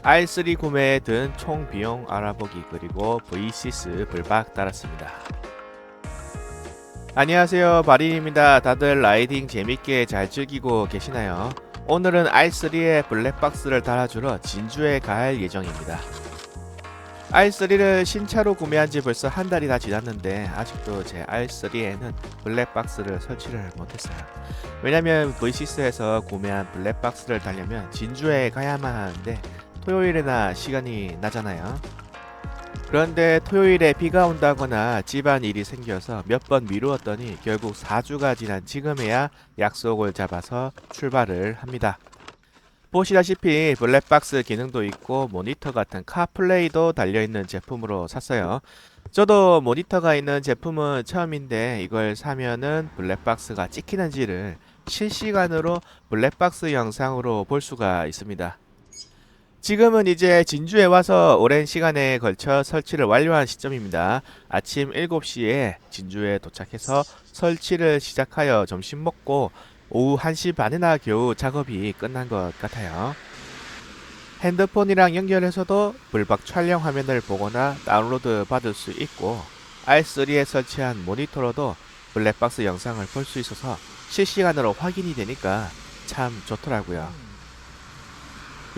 R3 구매에 든 총 비용 알아보기 그리고 V6 불박 달았습니다. 안녕하세요, 바린입니다. 다들 라이딩 재밌게 잘 즐기고 계시나요? 오늘은 R3에 블랙박스를 달아주러 진주에 갈 예정입니다. R3를 신차로 구매한 지 벌써 한 달이 다 지났는데 아직도 제 R3에는 블랙박스를 설치를 못했어요. 왜냐면 V6에서 구매한 블랙박스를 달려면 진주에 가야만 하는데 토요일에나 시간이 나잖아요. 그런데 토요일에 비가 온다거나 집안 일이 생겨서 몇 번 미루었더니 결국 4주가 지난 지금에야 약속을 잡아서 출발을 합니다. 보시다시피 블랙박스 기능도 있고 모니터 같은 카플레이도 달려있는 제품으로 샀어요. 저도 모니터가 있는 제품은 처음인데 이걸 사면은 블랙박스가 찍히는지를 실시간으로 블랙박스 영상으로 볼 수가 있습니다. 지금은 이제 진주에 와서 오랜 시간에 걸쳐 설치를 완료한 시점입니다. 아침 7시에 진주에 도착해서 설치를 시작하여 점심 먹고 오후 1시 반에나 겨우 작업이 끝난 것 같아요. 핸드폰이랑 연결해서도 불박 촬영 화면을 보거나 다운로드 받을 수 있고 R3에 설치한 모니터로도 블랙박스 영상을 볼 수 있어서 실시간으로 확인이 되니까 참 좋더라고요.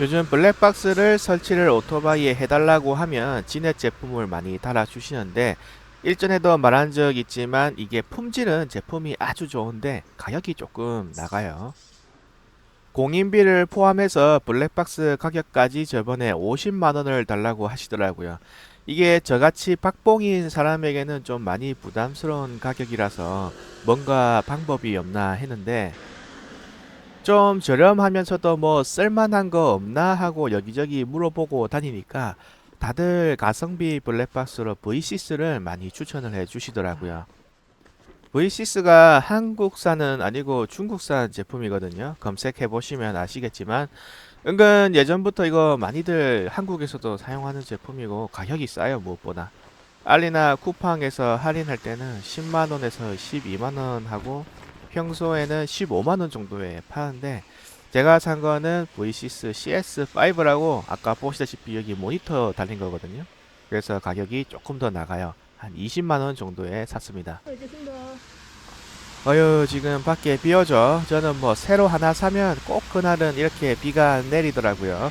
요즘 블랙박스를 설치를 오토바이에 해달라고 하면 진액 제품을 많이 달아주시는데 일전에도 말한 적 있지만 이게 품질은 제품이 아주 좋은데 가격이 조금 나가요. 공인비를 포함해서 블랙박스 가격까지 저번에 50만원을 달라고 하시더라고요. 이게 저같이 박봉인 사람에게는 좀 많이 부담스러운 가격이라서 뭔가 방법이 없나 했는데 좀 저렴하면서도 뭐 쓸만한 거 없나 하고 여기저기 물어보고 다니니까 다들 가성비 블랙박스로 V6를 많이 추천을 해 주시더라고요. V6가 한국산은 아니고 중국산 제품이거든요. 검색해 보시면 아시겠지만 은근 예전부터 이거 많이들 한국에서도 사용하는 제품이고 가격이 싸요, 무엇보다. 알리나 쿠팡에서 할인할 때는 10만원에서 12만원 하고 평소에는 15만원 정도에 파는데 제가 산 거는 V6 CS5라고 아까 보시다시피 여기 모니터 달린 거거든요. 그래서 가격이 조금 더 나가요. 한 20만원 정도에 샀습니다. 어휴, 지금 밖에 비 오죠. 저는 뭐 새로 하나 사면 꼭 그날은 이렇게 비가 내리더라고요.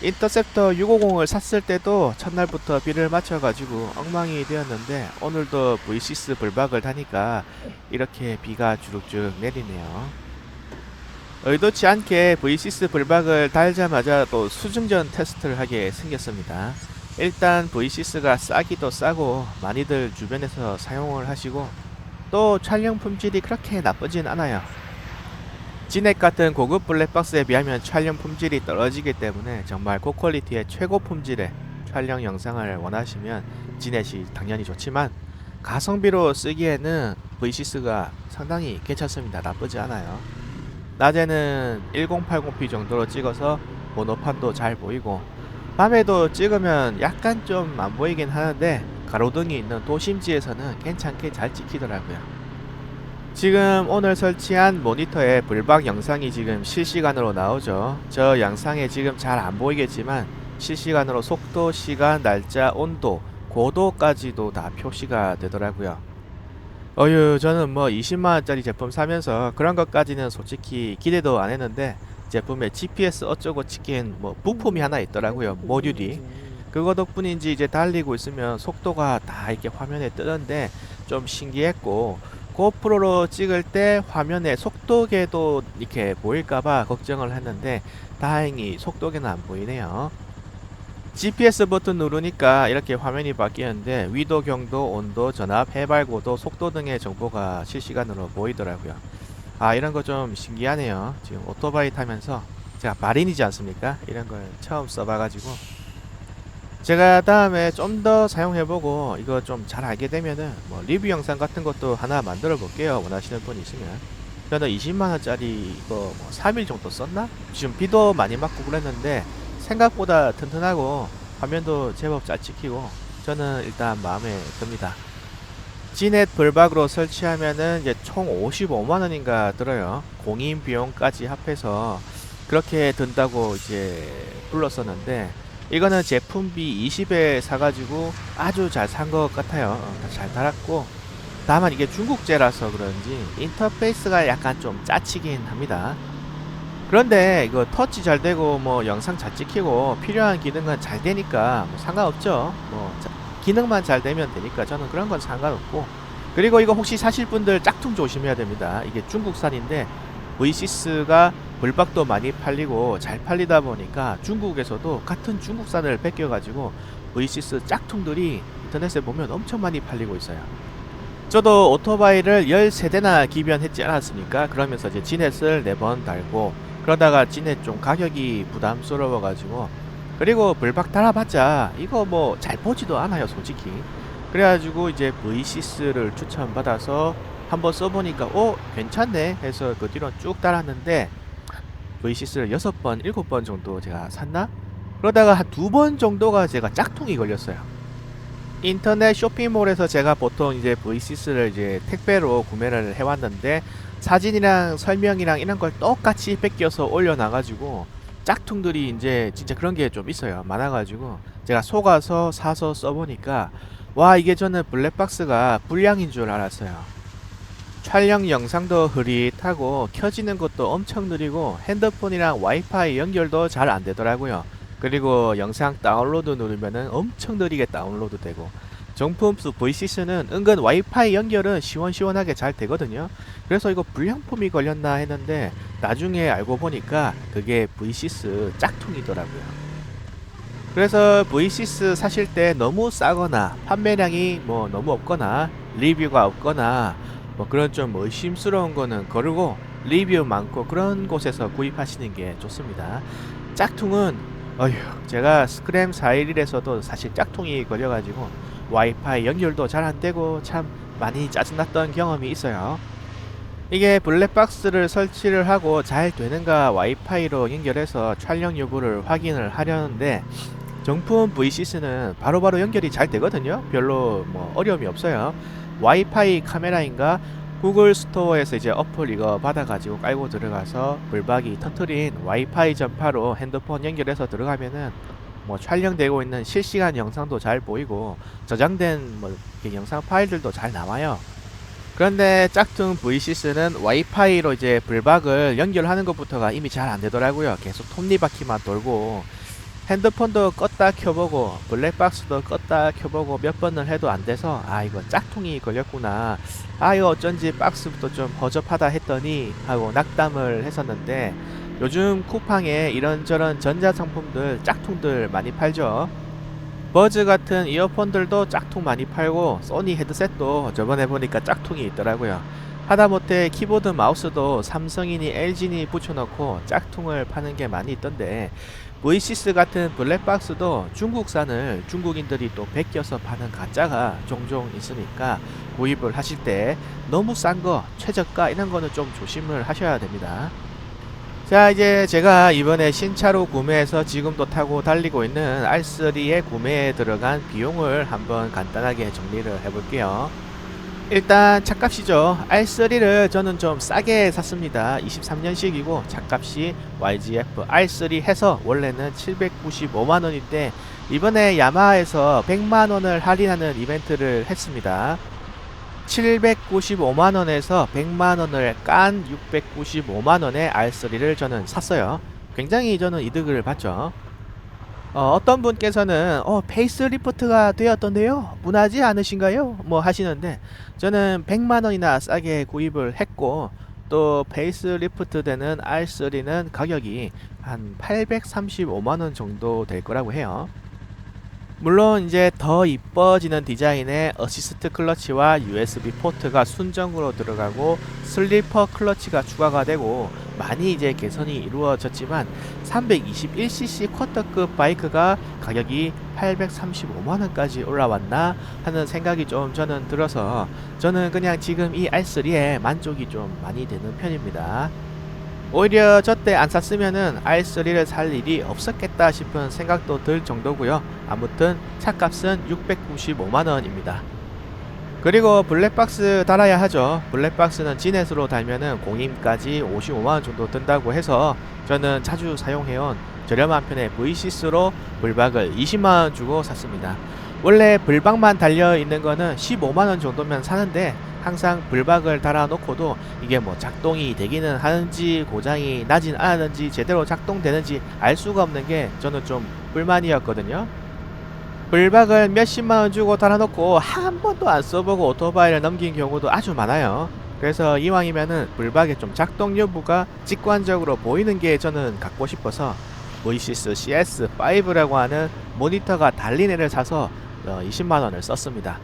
인터셉터 650을 샀을 때도 첫날부터 비를 맞춰가지고 엉망이 되었는데 오늘도 V6 불박을 타니까 이렇게 비가 주룩주룩 내리네요. 의도치 않게 V6 불박을 달자마자 또 수중전 테스트를 하게 생겼습니다. 일단 V6가 싸기도 싸고 많이들 주변에서 사용을 하시고 또 촬영 품질이 그렇게 나쁘진 않아요. 진액 같은 고급 블랙박스에 비하면 촬영 품질이 떨어지기 때문에 정말 고퀄리티의 최고 품질의 촬영 영상을 원하시면 진액이 당연히 좋지만 가성비로 쓰기에는 V6가 상당히 괜찮습니다. 나쁘지 않아요. 낮에는 1080p 정도로 찍어서 번호판도 잘 보이고 밤에도 찍으면 약간 좀 안 보이긴 하는데 가로등이 있는 도심지에서는 괜찮게 잘 찍히더라고요. 지금 오늘 설치한 모니터에 불박 영상이 지금 실시간으로 나오죠. 저 영상에 지금 잘 안 보이겠지만 실시간으로 속도, 시간, 날짜, 온도, 고도까지도 다 표시가 되더라고요. 어휴, 저는 뭐 20만원짜리 제품 사면서 그런 것까지는 솔직히 기대도 안 했는데 제품에 GPS 어쩌고 찍힌 뭐 부품이 하나 있더라고요. 모듈이. 그거 덕분인지 이제 달리고 있으면 속도가 다 이렇게 화면에 뜨는데 좀 신기했고 고프로로 찍을 때 화면에 속도계도 이렇게 보일까봐 걱정을 했는데 다행히 속도계는 안 보이네요. GPS 버튼 누르니까 이렇게 화면이 바뀌는데 위도, 경도, 온도, 전압, 해발고도, 속도 등의 정보가 실시간으로 보이더라고요. 아, 이런 거 좀 신기하네요. 지금 오토바이 타면서 제가 마린이지 않습니까? 이런 걸 처음 써봐가지고 제가 다음에 좀 더 사용해보고 이거 좀 잘 알게 되면은 뭐 리뷰 영상 같은 것도 하나 만들어 볼게요. 원하시는 분 있으면. 저는 20만원짜리 이거 뭐 3일 정도 썼나? 지금 비도 많이 맞고 그랬는데 생각보다 튼튼하고 화면도 제법 잘 찍히고 저는 일단 마음에 듭니다. 진넷 불박으로 설치하면은 이제 총 55만원인가 들어요. 공인 비용까지 합해서 그렇게 든다고 이제 불렀었는데 이거는 제품비 20에 사가지고 아주 잘 산 것 같아요. 잘 달았고, 다만 이게 중국제라서 그런지 인터페이스가 약간 좀 짜치긴 합니다. 그런데 이거 터치 잘 되고 뭐 영상 잘 찍히고 필요한 기능은 잘 되니까 뭐 상관없죠. 뭐 기능만 잘 되면 되니까 저는 그런 건 상관없고. 그리고 이거 혹시 사실 분들 짝퉁 조심해야 됩니다. 이게 중국산인데 V6가 불박도 많이 팔리고 잘 팔리다 보니까 중국에서도 같은 중국산을 뺏겨가지고 V6 짝퉁들이 인터넷에 보면 엄청 많이 팔리고 있어요. 저도 오토바이를 13대나 기변했지 않았습니까? 그러면서 이제 지넷을 4번 달고 그러다가 지넷 좀 가격이 부담스러워 가지고, 그리고 불박 달아봤자 이거 뭐 잘 보지도 않아요 솔직히. 그래가지고 이제 V6를 추천받아서 한번 써보니까 괜찮네 해서 그 뒤로 쭉 달았는데, V6를 6번 7번 정도 제가 샀나? 그러다가 한 2번 정도가 제가 짝퉁이 걸렸어요. 인터넷 쇼핑몰에서 제가 보통 이제 V6를 이제 택배로 구매를 해왔는데 사진이랑 설명이랑 이런 걸 똑같이 뺏겨서 올려놔가지고 짝퉁들이 이제 진짜 그런 게 좀 있어요. 많아가지고 제가 속아서 사서 써보니까 와, 이게 저는 블랙박스가 불량인 줄 알았어요. 촬영 영상도 흐릿하고 켜지는 것도 엄청 느리고 핸드폰이랑 와이파이 연결도 잘 안 되더라고요. 그리고 영상 다운로드 누르면은 엄청 느리게 다운로드 되고, 정품수 V6는 은근 와이파이 연결은 시원시원하게 잘 되거든요. 그래서 이거 불량품이 걸렸나 했는데 나중에 알고 보니까 그게 V6 짝퉁이더라고요. 그래서 V6 사실 때 너무 싸거나 판매량이 뭐 너무 없거나 리뷰가 없거나 뭐 그런 좀 의심스러운 거는 거르고 리뷰 많고 그런 곳에서 구입하시는 게 좋습니다. 짝퉁은 어휴, 제가 스크램 411에서도 사실 짝퉁이 걸려가지고 와이파이 연결도 잘 안되고 참 많이 짜증났던 경험이 있어요. 이게 블랙박스를 설치를 하고 잘 되는가 와이파이로 연결해서 촬영 여부를 확인을 하려는데, 정품 V6는 바로바로 연결이 잘 되거든요. 별로 뭐 어려움이 없어요. 와이파이 카메라인가 구글 스토어에서 이제 어플 이거 받아가지고 깔고 들어가서 불박이 터트린 와이파이 전파로 핸드폰 연결해서 들어가면은 뭐 촬영되고 있는 실시간 영상도 잘 보이고 저장된 뭐 영상 파일들도 잘 나와요. 그런데 짝퉁 V6는 와이파이로 이제 불박을 연결하는 것부터가 이미 잘 안 되더라고요. 계속 톱니바퀴만 돌고, 핸드폰도 껐다 켜보고 블랙박스도 껐다 켜보고 몇 번을 해도 안 돼서 아, 이거 짝퉁이 걸렸구나, 아 이거 어쩐지 박스부터 좀 허접하다 했더니 하고 낙담을 했었는데, 요즘 쿠팡에 이런저런 전자상품들 짝퉁들 많이 팔죠. 버즈 같은 이어폰들도 짝퉁 많이 팔고 소니 헤드셋도 저번에 보니까 짝퉁이 있더라고요. 하다못해 키보드 마우스도 삼성이니 LG니 붙여놓고 짝퉁을 파는 게 많이 있던데, V6 같은 블랙박스도 중국산을 중국인들이 또 베껴서 파는 가짜가 종종 있으니까 구입을 하실 때 너무 싼 거, 최저가 이런 거는 좀 조심을 하셔야 됩니다. 자, 이제 제가 이번에 신차로 구매해서 지금도 타고 달리고 있는 R3의 구매에 들어간 비용을 한번 간단하게 정리를 해볼게요. 일단 차값이죠. R3를 저는 좀 싸게 샀습니다. 23년식이고 차값이 YGF R3 해서 원래는 795만원인데 이번에 야마하에서 100만원을 할인하는 이벤트를 했습니다. 795만원에서 100만원을 깐 695만원의 R3를 저는 샀어요. 굉장히 저는 이득을 봤죠. 어떤 분께서는 페이스리프트가 되었던데요, 분하지 않으신가요? 뭐 하시는데, 저는 100만원이나 싸게 구입을 했고, 또 페이스리프트 되는 R3는 가격이 한 835만원 정도 될 거라고 해요. 물론 이제 더 이뻐지는 디자인의 어시스트 클러치와 USB 포트가 순정으로 들어가고 슬리퍼 클러치가 추가가 되고 많이 이제 개선이 이루어졌지만 321cc 쿼터급 바이크가 가격이 835만원까지 올라왔나 하는 생각이 좀 저는 들어서 저는 그냥 지금 이 R3에 만족이 좀 많이 되는 편입니다. 오히려 저때 안 샀으면은 R3를 살 일이 없었겠다 싶은 생각도 들 정도고요. 아무튼 차값은 695만원입니다. 그리고 블랙박스 달아야 하죠. 블랙박스는 진넷으로 달면은 공임까지 55만원 정도 든다고 해서 저는 자주 사용해온 저렴한 편의 V6로 불박을 20만원 주고 샀습니다. 원래 불박만 달려있는 거는 15만원 정도면 사는데 항상 불박을 달아놓고도 이게 뭐 작동이 되기는 하는지 고장이 나진 않았는지 제대로 작동되는지 알 수가 없는 게 저는 좀 불만이었거든요. 불박을 몇십만원 주고 달아놓고 한 번도 안 써보고 오토바이를 넘긴 경우도 아주 많아요. 그래서 이왕이면은 불박의 좀 작동 여부가 직관적으로 보이는 게 저는 갖고 싶어서 V6 CS5라고 하는 모니터가 달린 애를 사서 20만원을 썼습니다.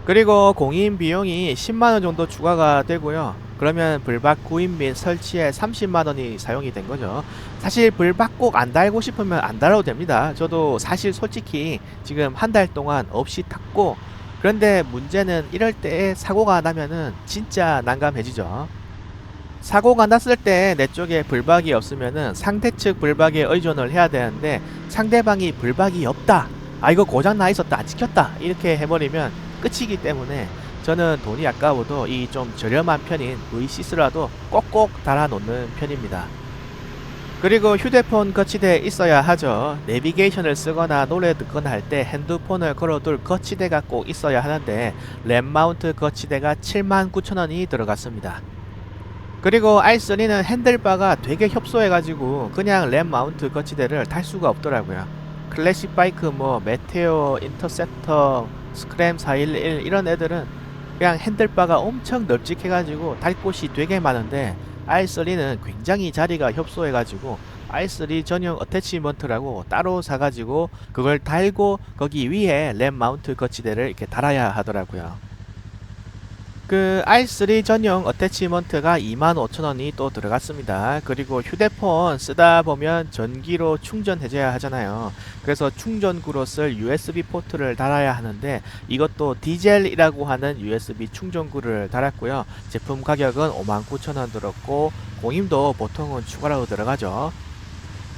그리고 공인 비용이 10만원 정도 추가가 되고요. 그러면 불박 구입 및 설치에 30만원이 사용이 된 거죠. 사실 불박 꼭 안 달고 싶으면 안 달아도 됩니다. 저도 사실 솔직히 지금 한 달 동안 없이 탔고, 그런데 문제는 이럴 때 사고가 나면은 진짜 난감해지죠. 사고가 났을 때 내 쪽에 불박이 없으면은 상대 측 불박에 의존을 해야 되는데 상대방이 불박이 없다, 아 이거 고장 나 있었다, 안 지켰다, 이렇게 해버리면 끝이기 때문에 저는 돈이 아까워도 이 좀 저렴한 편인 V6라도 꼭꼭 달아 놓는 편입니다. 그리고 휴대폰 거치대에 있어야 하죠. 내비게이션을 쓰거나 노래 듣거나 할 때 핸드폰을 걸어둘 거치대가 꼭 있어야 하는데 램 마운트 거치대가 79,000원이 들어갔습니다. 그리고 i3는 핸들바가 되게 협소해가지고 그냥 램 마운트 거치대를 달 수가 없더라고요. 클래식 바이크 뭐 메테오, 인터셉터, 스크램 411 이런 애들은 그냥 핸들바가 엄청 널찍해가지고 달 곳이 되게 많은데 i3는 굉장히 자리가 협소해가지고 i3 전용 어태치먼트라고 따로 사가지고 그걸 달고 거기 위에 램 마운트 거치대를 이렇게 달아야 하더라고요. 그 i3 전용 어태치먼트가 25,000원이 또 들어갔습니다. 그리고 휴대폰 쓰다 보면 전기로 충전해줘야 하잖아요. 그래서 충전구로 쓸 USB 포트를 달아야 하는데 이것도 디젤이라고 하는 USB 충전구를 달았고요. 제품 가격은 59,000원 들었고 공임도 보통은 추가로 들어가죠.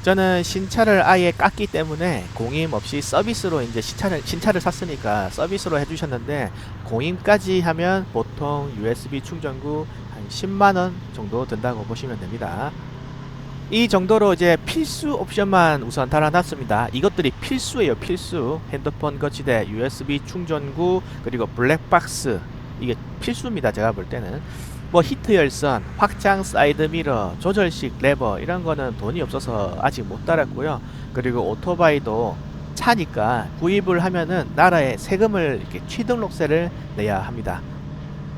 저는 신차를 아예 깠기 때문에 공임 없이 서비스로 이제 신차를 샀으니까 서비스로 해주셨는데 공임까지 하면 보통 USB 충전구 한 10만원 정도 든다고 보시면 됩니다. 이 정도로 이제 필수 옵션만 우선 달아놨습니다. 이것들이 필수예요, 필수. 핸드폰 거치대, USB 충전구, 그리고 블랙박스, 이게 필수입니다, 제가 볼 때는. 뭐 히트 열선, 확장 사이드 미러, 조절식 레버 이런 거는 돈이 없어서 아직 못 달았고요. 그리고 오토바이도 차니까 구입을 하면은 나라에 세금을 이렇게 취등록세를 내야 합니다.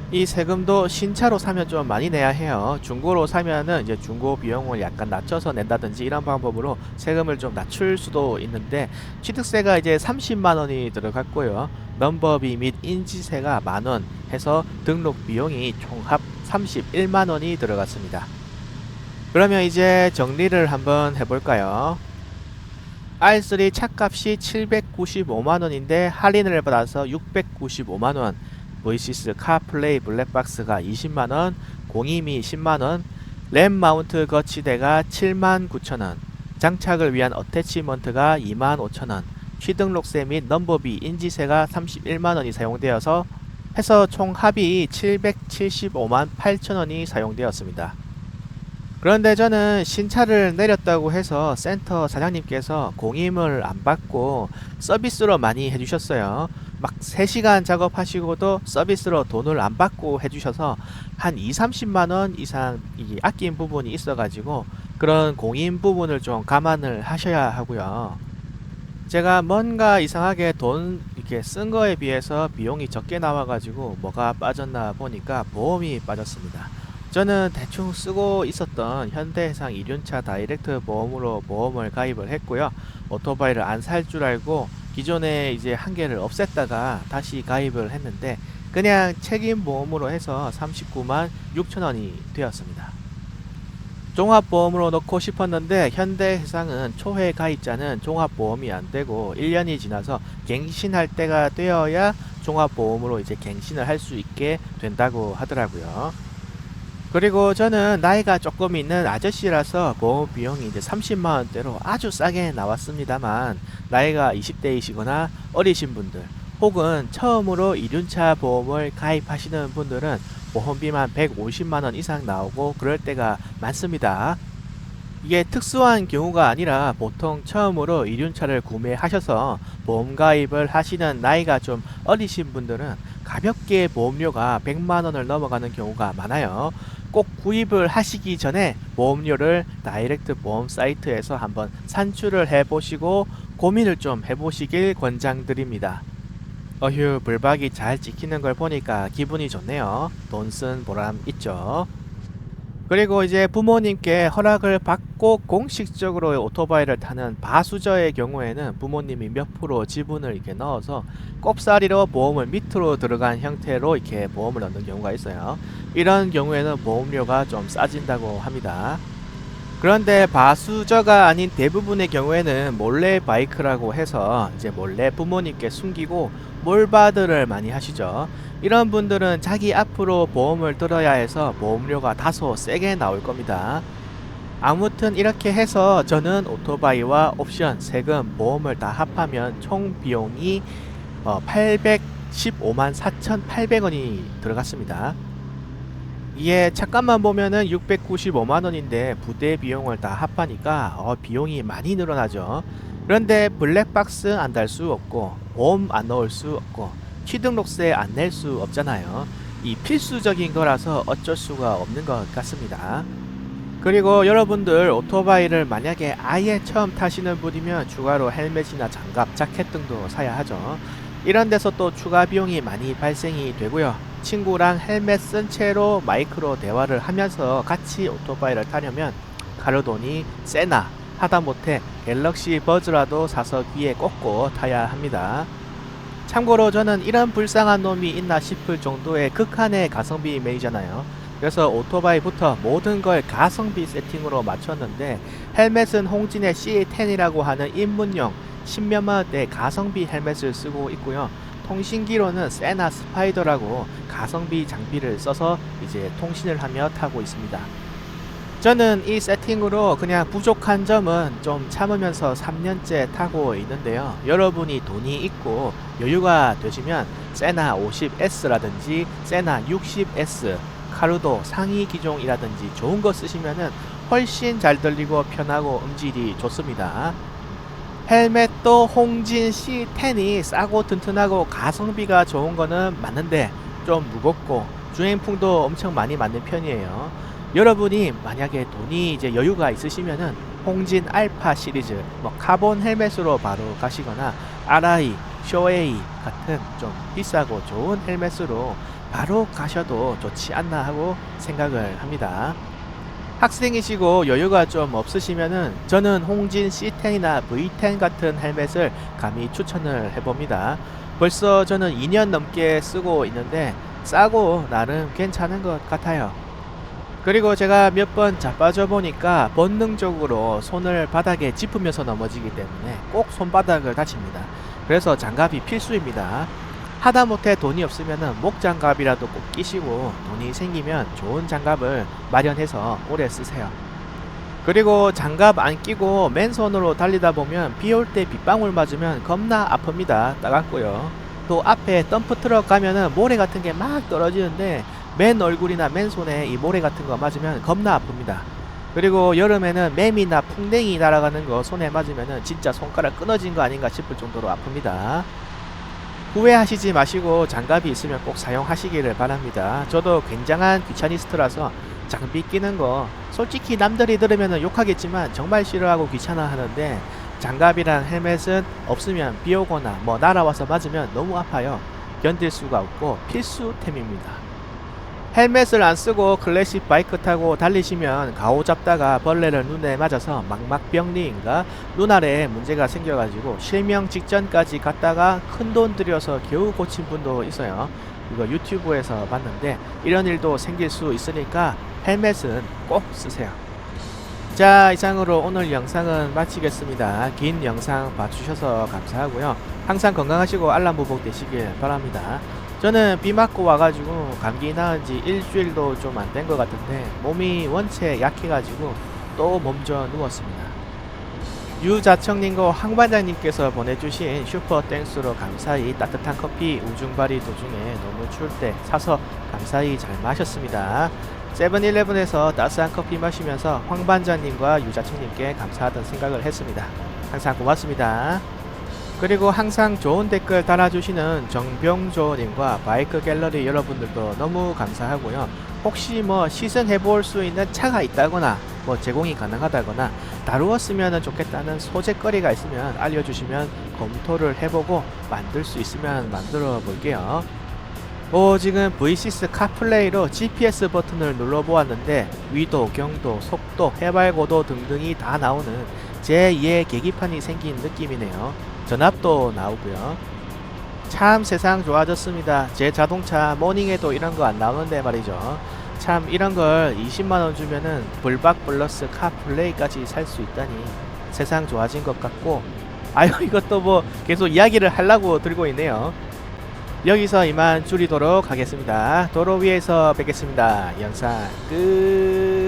이 세금도 신차로 사면 좀 많이 내야 해요. 중고로 사면은 이제 중고 비용을 약간 낮춰서 낸다든지 이런 방법으로 세금을 좀 낮출 수도 있는데 취득세가 이제 30만원이 들어갔고요. 넘버비 및 인지세가 만원 해서 등록 비용이 총합 31만원이 들어갔습니다. 그러면 이제 정리를 한번 해볼까요? R3 차값이 795만원인데 할인을 받아서 695만원, V6 카플레이 블랙박스가 20만원, 공임이 10만원, 램 마운트 거치대가 79,000원, 장착을 위한 어태치먼트가 25,000원, 취등록세 및 넘버비 인지세가 31만원이 사용되어서 해서 총 합이 775만 8천원이 사용되었습니다. 그런데 저는 신차를 내렸다고 해서 센터 사장님께서 공임을 안 받고 서비스로 많이 해주셨어요. 막 3시간 작업하시고도 서비스로 돈을 안 받고 해주셔서 한 2~30만원 이상 아낀 부분이 있어가지고 그런 공임 부분을 좀 감안을 하셔야 하고요. 제가 뭔가 이상하게 돈 이렇게 쓴 거에 비해서 비용이 적게 나와가지고 뭐가 빠졌나 보니까 보험이 빠졌습니다. 저는 대충 쓰고 있었던 현대해상 이륜차 다이렉트 보험으로 보험을 가입을 했고요. 오토바이를 안 살 줄 알고 기존에 이제 한 개를 없앴다가 다시 가입을 했는데 그냥 책임보험으로 해서 39만 6천원이 되었습니다. 종합보험으로 넣고 싶었는데 현대해상은 초회 가입자는 종합보험이 안되고 1년이 지나서 갱신할 때가 되어야 종합보험으로 이제 갱신을 할 수 있게 된다고 하더라고요. 그리고 저는 나이가 조금 있는 아저씨라서 보험 비용이 이제 30만원대로 아주 싸게 나왔습니다만 나이가 20대이시거나 어리신 분들 혹은 처음으로 이륜차 보험을 가입하시는 분들은 보험비만 150만원 이상 나오고 그럴 때가 많습니다. 이게 특수한 경우가 아니라 보통 처음으로 이륜차를 구매하셔서 보험 가입을 하시는 나이가 좀 어리신 분들은 가볍게 보험료가 100만원을 넘어가는 경우가 많아요. 꼭 구입을 하시기 전에 보험료를 다이렉트 보험 사이트에서 한번 산출을 해보시고 고민을 좀 해보시길 권장드립니다. 어휴, 불박이 잘 찍히는 걸 보니까 기분이 좋네요. 돈 쓴 보람 있죠. 그리고 이제 부모님께 허락을 받고 공식적으로 오토바이를 타는 바수저의 경우에는 부모님이 몇 프로 지분을 이렇게 넣어서 꼽사리로 보험을 밑으로 들어간 형태로 이렇게 보험을 넣는 경우가 있어요. 이런 경우에는 보험료가 좀 싸진다고 합니다. 그런데 바수저가 아닌 대부분의 경우에는 몰래 바이크라고 해서 이제 몰래 부모님께 숨기고 몰바들을 많이 하시죠. 이런 분들은 자기 앞으로 보험을 들어야 해서 보험료가 다소 세게 나올 겁니다. 아무튼 이렇게 해서 저는 오토바이와 옵션, 세금, 보험을 다 합하면 총 비용이 815만 4,800원이 들어갔습니다. 이게 차값만 보면은 695만원인데 부대 비용을 다 합하니까 비용이 많이 늘어나죠. 그런데 블랙박스 안 달 수 없고 보험 안 넣을 수 없고 취등록세 안 낼 수 없잖아요. 이 필수적인 거라서 어쩔 수가 없는 것 같습니다. 그리고 여러분들 오토바이를 만약에 아예 처음 타시는 분이면 추가로 헬멧이나 장갑, 자켓 등도 사야 하죠. 이런 데서 또 추가 비용이 많이 발생이 되고요. 친구랑 헬멧 쓴 채로 마이크로 대화를 하면서 같이 오토바이를 타려면 가로돈이 세나 하다못해 갤럭시 버즈라도 사서 귀에 꽂고 타야 합니다. 참고로 저는 이런 불쌍한 놈이 있나 싶을 정도의 극한의 가성비 매이잖아요. 그래서 오토바이부터 모든 걸 가성비 세팅으로 맞췄는데 헬멧은 홍진의 C10이라고 하는 입문용 10몇만원대 가성비 헬멧을 쓰고 있고요. 통신기로는 세나 스파이더라고 가성비 장비를 써서 이제 통신을 하며 타고 있습니다. 저는 이 세팅으로 그냥 부족한 점은 좀 참으면서 3년째 타고 있는데요. 여러분이 돈이 있고 여유가 되시면 세나 50S라든지 세나 60S, 카루도 상위 기종이라든지 좋은 거 쓰시면은 훨씬 잘 들리고 편하고 음질이 좋습니다. 헬멧도 홍진 C10이 싸고 튼튼하고 가성비가 좋은 거는 맞는데 좀 무겁고 주행풍도 엄청 많이 맞는 편이에요. 여러분이 만약에 돈이 이제 여유가 있으시면은 홍진 알파 시리즈 카본 헬멧으로 바로 가시거나 RI, 쇼에이 같은 좀 비싸고 좋은 헬멧으로 바로 가셔도 좋지 않나 하고 생각을 합니다. 학생이시고 여유가 좀 없으시면은 저는 홍진 C10이나 V10 같은 헬멧을 감히 추천을 해봅니다. 벌써 저는 2년 넘게 쓰고 있는데 싸고 나름 괜찮은 것 같아요. 그리고 제가 몇 번 자빠져 보니까 본능적으로 손을 바닥에 짚으면서 넘어지기 때문에 꼭 손바닥을 다칩니다. 그래서 장갑이 필수입니다. 하다못해 돈이 없으면 목장갑이라도 꼭 끼시고 돈이 생기면 좋은 장갑을 마련해서 오래 쓰세요. 그리고 장갑 안 끼고 맨손으로 달리다 보면 비 올 때 빗방울 맞으면 겁나 아픕니다. 따갑고요. 또 앞에 덤프트럭 가면은 모래 같은 게 막 떨어지는데 맨 얼굴이나 맨손에 이 모래 같은 거 맞으면 겁나 아픕니다. 그리고 여름에는 매미나 풍뎅이 날아가는 거 손에 맞으면은 진짜 손가락 끊어진 거 아닌가 싶을 정도로 아픕니다. 후회하시지 마시고 장갑이 있으면 꼭 사용하시기를 바랍니다. 저도 굉장한 귀차니스트라서 장비 끼는 거 솔직히 남들이 들으면 욕하겠지만 정말 싫어하고 귀찮아 하는데 장갑이랑 헬멧은 없으면 비 오거나 날아와서 맞으면 너무 아파요. 견딜 수가 없고 필수템입니다. 헬멧을 안 쓰고 클래식 바이크 타고 달리시면 가오 잡다가 벌레를 눈에 맞아서 망막병리인가 눈 아래에 문제가 생겨가지고 실명 직전까지 갔다가 큰돈 들여서 겨우 고친 분도 있어요. 이거 유튜브에서 봤는데 이런 일도 생길 수 있으니까 헬멧은 꼭 쓰세요. 자, 이상으로 오늘 영상은 마치겠습니다. 긴 영상 봐주셔서 감사하고요. 항상 건강하시고 알람보복 되시길 바랍니다. 저는 비 맞고 와가지고 감기 나은 지 일주일도 좀 안 된 것 같은데 몸이 원체 약해가지고 또 몸져 누웠습니다. 유자청님과 황반장님께서 보내주신 슈퍼 땡스로 감사히 따뜻한 커피 우중발이 도중에 너무 추울 때 사서 감사히 잘 마셨습니다. 세븐일레븐에서 따스한 커피 마시면서 황반장님과 유자청님께 감사하던 생각을 했습니다. 항상 고맙습니다. 그리고 항상 좋은 댓글 달아주시는 정병조님과 바이크 갤러리 여러분들도 너무 감사하고요. 혹시 뭐 시승해볼 수 있는 차가 있다거나 뭐 제공이 가능하다거나 다루었으면 좋겠다는 소재거리가 있으면 알려주시면 검토를 해보고 만들 수 있으면 만들어 볼게요. 지금 V6 카플레이로 GPS 버튼을 눌러보았는데 위도, 경도, 속도, 해발고도 등등이 다 나오는 제2의 계기판이 생긴 느낌이네요. 전압도 나오고요. 참 세상 좋아졌습니다. 제 자동차 모닝에도 이런 거 안 나오는데 말이죠. 참 이런 걸 20만원 주면은 블박 플러스 카플레이까지 살 수 있다니 세상 좋아진 것 같고, 아유 이것도 뭐 계속 이야기를 하려고 들고 있네요. 여기서 이만 줄이도록 하겠습니다. 도로 위에서 뵙겠습니다. 영상 끝.